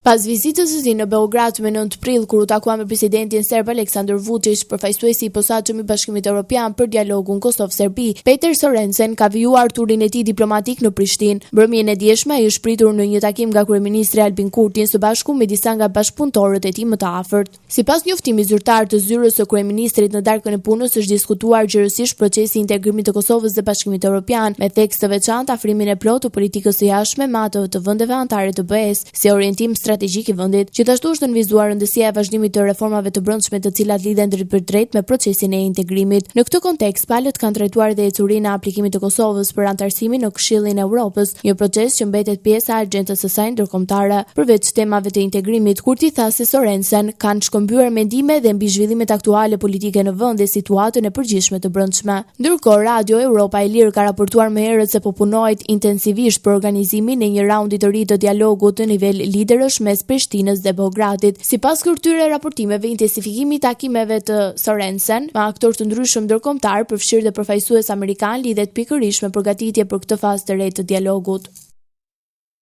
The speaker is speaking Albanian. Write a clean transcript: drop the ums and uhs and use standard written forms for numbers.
Pas vizitës së tij në Beograd më 9 prill, kur u takua me presidentin serb Aleksandar Vučić, përfaqësuesi i posaçëm i Bashkimit Evropian për dialogun Kosov-Serbi, Peter Sorensen ka vijuar turin e tij diplomatik në Prishtinë. Mbrëmjen e dieshme ai është pritur në një takim nga kryeministri Albin Kurti së bashku me disa nga bashkëpunëtorët e tij më të afërt. Sipas njoftimit zyrtar të zyrës së kryeministrit në darkën e punës, është diskutuar gjerësisht procesi i integrimit të Kosovës dhe Bashkimit Evropian, me theks të veçantë afrimin e plotë të politikës së jashtme me atë të vendeve anëtare të BE-s, si orientim strategjik i vendit. Gjithashtu është nënvizuar rëndësia e vazhdimit të reformave të brendshme të cilat lidhen drejt për drejt me procesin e integrimit. Në këtë kontekst, palët kanë trajtuar edhe ecurinë e aplikimit të Kosovës për anëtarësimin në Këshillin e Evropës, një proces që mbetet pjesë e agjencës së saj ndërkombëtare. Përveç temave të integrimit, Kurti tha se Sorensen kanë shkëmbyer mendime dhe mbi zhvillimet aktuale politike në vend dhe situatën e përgjithshme të brendshme. Ndërkohë, Radio Europa e Lirë ka raportuar më herët se po punohet intensivisht për organizimin e një raundi të ri të dialogut në nivel liderësh mes Prishtinës dhe Beogradit. Sipas këtyre raportimeve, intensifikimi i takimeve të Sorensen me aktorë të ndryshëm ndërkombëtar, përfshirë dhe përfaqësues amerikan, lidhet pikërisht me përgatitje për këtë fazë të re të dialogut.